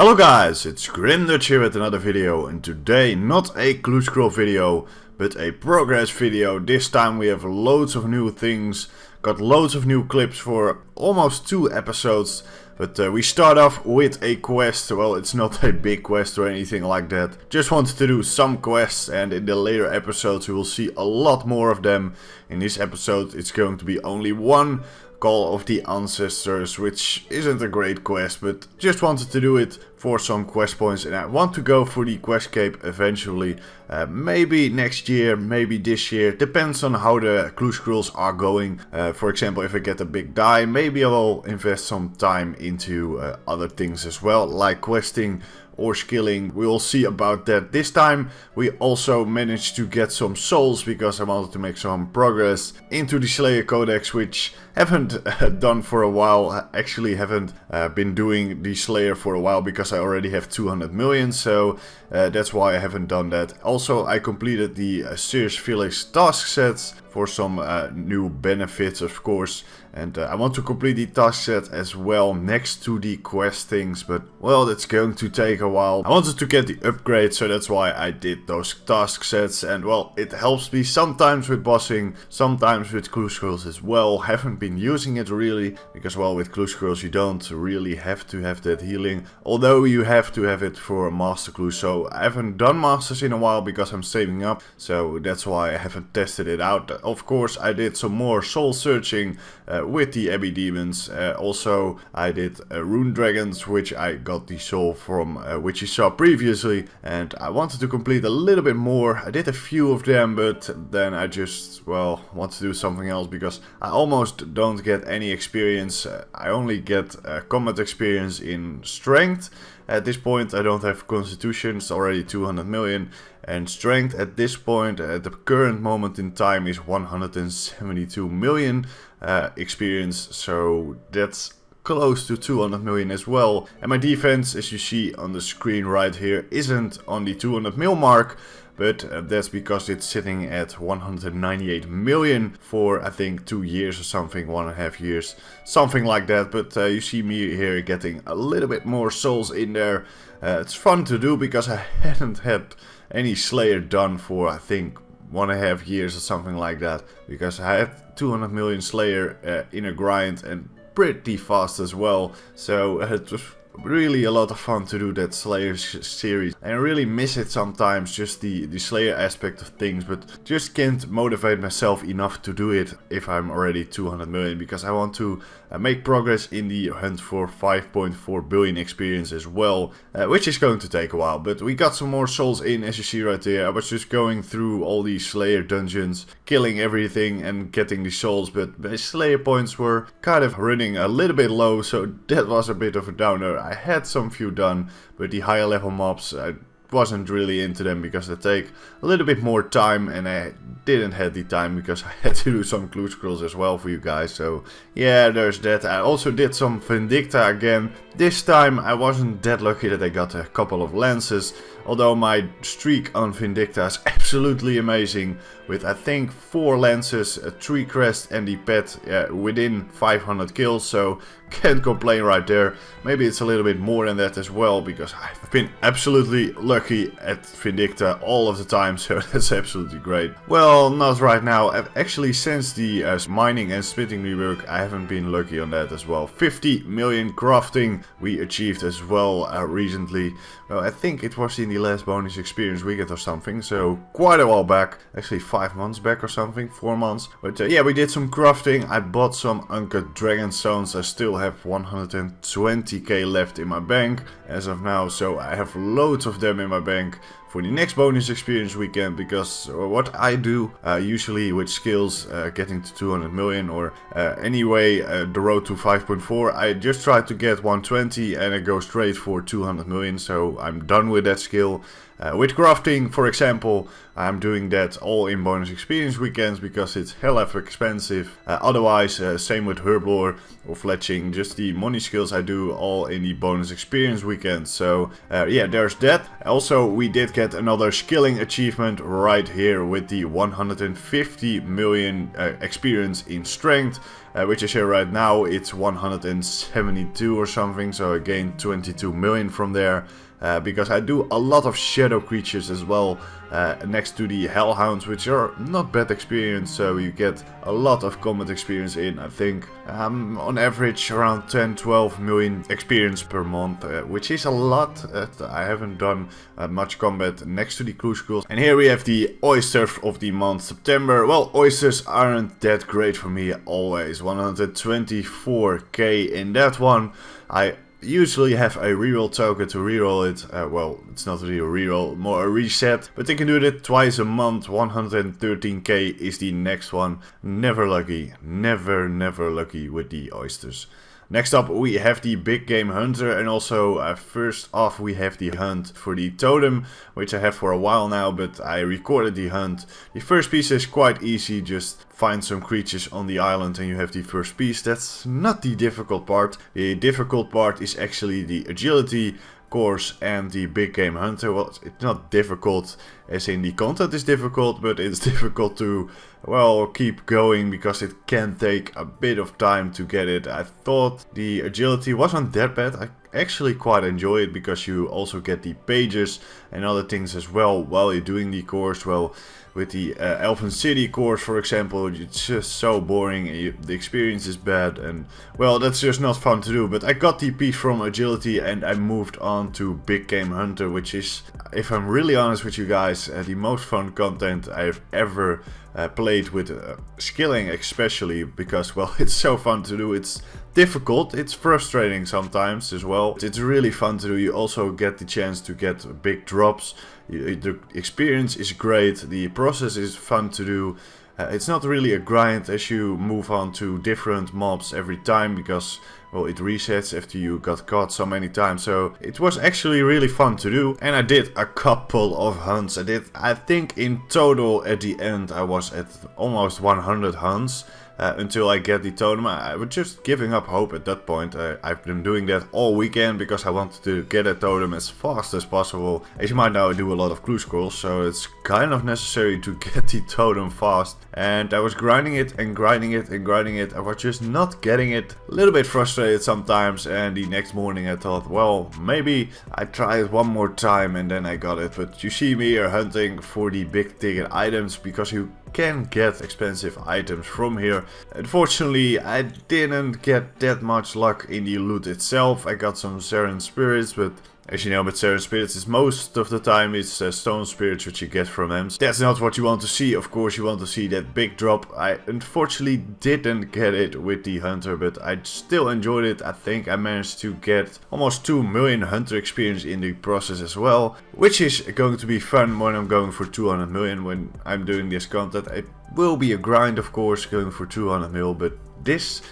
Hello guys, it's Dutch here with another video, and today not a clue scroll video, but a progress video. This time we have loads of new things, got loads of new clips for almost 2 episodes, but we start off with a quest. Well, it's not a big quest or anything like that, just wanted to do some quests, and in the later episodes we will see a lot more of them. In this episode it's going to be only one, Call of the Ancestors, which isn't a great quest, but just wanted to do it for some quest points, and I want to go for the Questcape eventually. Maybe next year, maybe this year, depends on how the clue scrolls are going. For example, if I get a big die, maybe I will invest some time into other things as well, like questing or skilling. We will see about that. This time we also managed to get some souls because I wanted to make some progress into the Slayer Codex, which haven't done for a while. I actually haven't been doing the Slayer for a while because I already have 200 million, so that's why I haven't done that. Also, I completed the Sears Village task sets for some new benefits, of course, and I want to complete the task set as well next to the quest things, but well, that's going to take a while. I wanted to get the upgrade, so that's why I did those task sets, and well, it helps me sometimes with bossing, sometimes with clue scrolls as well. Haven't been using it really, because well, with clue scrolls you don't really have to have that healing, although you have to have it for a master clue. So I haven't done masters in a while because I'm saving up, so that's why I haven't tested it out. Of course, I did some more soul searching with the Abbey Demons. Also, I did Rune Dragons, which I got the soul from, which you saw previously, and I wanted to complete a little bit more. I did a few of them, but then I just, well, want to do something else because I almost don't get any experience. I only get combat experience in strength. At this point I don't have constitution, it's already 200 million, and strength at this point, at the current moment in time, is 172 million experience, so that's close to 200 million as well. And my defense, as you see on the screen right here, isn't on the 200 mil mark, but that's because it's sitting at 198 million for I think 2 years or something, 1.5 years, something like that. But you see me here getting a little bit more souls in there. It's fun to do because I hadn't had any Slayer done for I think 1.5 years or something like that, because I had 200 million Slayer in a grind and pretty fast as well, so it was really a lot of fun to do that Slayer series. I really miss it sometimes, just the Slayer aspect of things, but just can't motivate myself enough to do it if I'm already 200 million, because I want to make progress in the hunt for 5.4 billion experience as well, which is going to take a while. But we got some more souls in, as you see right there. I was just going through all these Slayer dungeons, killing everything and getting the souls, but my Slayer points were kind of running a little bit low, so that was a bit of a downer. I had some few done, but the higher level mobs, I wasn't really into them because they take a little bit more time, and I didn't have the time because I had to do some clue scrolls as well for you guys. So yeah, there's that. I also did some Vindicta again. This time I wasn't that lucky that I got a couple of lances, although my streak on Vindicta is absolutely amazing, with I think 4 lances, a 3 crest and the pet within 500 kills, so can't complain right there. Maybe it's a little bit more than that as well, because I've been absolutely lucky at Vindicta all of the time, so that's absolutely great. Well, not right now. Actually, since the mining and smithing rework, I haven't been lucky on that as well. 50 million crafting we achieved as well recently. Well, I think it was in the last bonus experience weekend or something, so quite a while back. Actually 5 months back or something, 4 months. But yeah, we did some crafting. I bought some uncut dragon stones. I still have 120k left in my bank as of now, so I have loads of them in my bank for the next bonus experience weekend, because what I do usually with skills getting to 200 million or anyway the road to 5.4, I just try to get 120 and I go straight for 200 million, so I'm done with that skill. With crafting, for example, I'm doing that all in bonus experience weekends because it's hella expensive. Otherwise, same with herblore or fletching, just the money skills I do all in the bonus experience weekends. So yeah, there's that. Also, we did get get another skilling achievement right here with the 150 million experience in strength, which is here right now. It's 172 or something, so I gained 22 million from there. Because I do a lot of shadow creatures as well, next to the hellhounds, which are not bad experience, so you get a lot of combat experience in. I think on average around 10-12 million experience per month, which is a lot. I haven't done much combat next to the clue scrolls. And here we have the oysters of the month September. Well, oysters aren't that great for me always. 124k in that one. I usually have a reroll token to reroll it. Well, it's not really a reroll, more a reset. But they can do that twice a month. 113k is the next one. Never lucky. Never lucky with the oysters. Next up we have the big game hunter, and also first off we have the hunt for the totem, which I have for a while now, but I recorded the hunt. The first piece is quite easy, just find some creatures on the island and you have the first piece. That's not the difficult part. The difficult part is actually the agility course and the big game hunter. Well, it's not difficult as in the content is difficult, but it's difficult to, well, keep going because it can take a bit of time to get it. I thought the agility wasn't that bad. I actually quite enjoy it because you also get the pages and other things as well while you're doing the course. Well, with the Elven City course, for example, it's just so boring, the experience is bad, and well, that's just not fun to do. But I got the piece from agility and I moved on to big game hunter, which is, if I'm really honest with you guys, the most fun content I've ever played with skilling, especially because, well, it's so fun to do. It's difficult, it's frustrating sometimes as well. It's really fun to do. You also get the chance to get big drops. The experience is great, the process is fun to do. It's not really a grind as you move on to different mobs every time because, well, it resets after you got caught so many times. So it was actually really fun to do, and I did a couple of hunts. I think in total at the end I was at almost 100 hunts. Until I get the totem. I was just giving up hope at that point. I've been doing that all weekend because I wanted to get a totem as fast as possible. As you might know, I do a lot of clue scrolls, so it's kind of necessary to get the totem fast. And I was grinding it and grinding it and grinding it. I was just not getting it. A little bit frustrated sometimes, and the next morning I thought, well, maybe I try it one more time, and then I got it. But you see me here hunting for the big ticket items because you can get expensive items from here. Unfortunately, I didn't get that much luck in the loot itself. I got some Seren spirits, but as you know, with Seren spirits, it's most of the time it's stone spirits which you get from them. That's not what you want to see. Of course, you want to see that big drop. I unfortunately didn't get it with the hunter, but I still enjoyed it. I think I managed to get almost 2 million hunter experience in the process as well, which is going to be fun when I'm going for 200 million when I'm doing this content. It will be a grind, of course, going for 200 mil, but this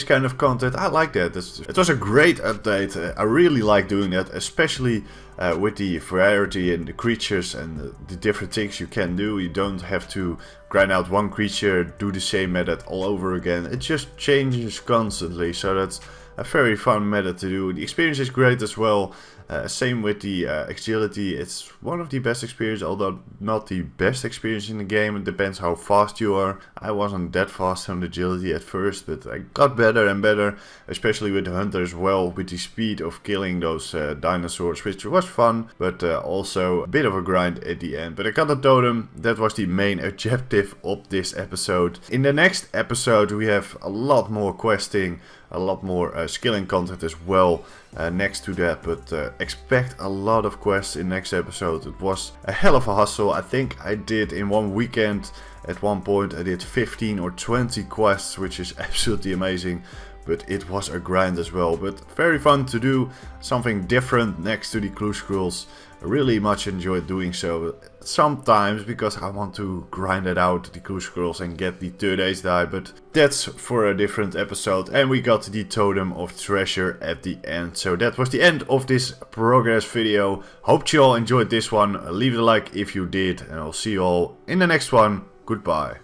kind of content, I like that. It was a great update. I really like doing that, especially with the variety and the creatures and the different things you can do. You don't have to grind out one creature, do the same method all over again. It just changes constantly, so that's a very fun method to do. The experience is great as well. Same with the agility. It's one of the best experiences, although not the best experience in the game. It depends how fast you are. I wasn't that fast on agility at first, but I got better and better, especially with the hunter as well, with the speed of killing those dinosaurs, which was fun, but also a bit of a grind at the end. But I got a totem. That was the main objective of this episode. In the next episode we have a lot more questing, a lot more skilling content as well next to that, but expect a lot of quests in next episode. It was a hell of a hustle. I think I did in one weekend, at one point I did 15 or 20 quests, which is absolutely amazing. But it was a grind as well, but very fun to do, something different next to the clue scrolls. I really much enjoyed doing so sometimes because I want to grind it out, the clue scrolls, and get the third ace die, but that's for a different episode. And we got the totem of treasure at the end. So that was the end of this progress video. Hope you all enjoyed this one. Leave a like if you did, and I'll see you all in the next one. Goodbye.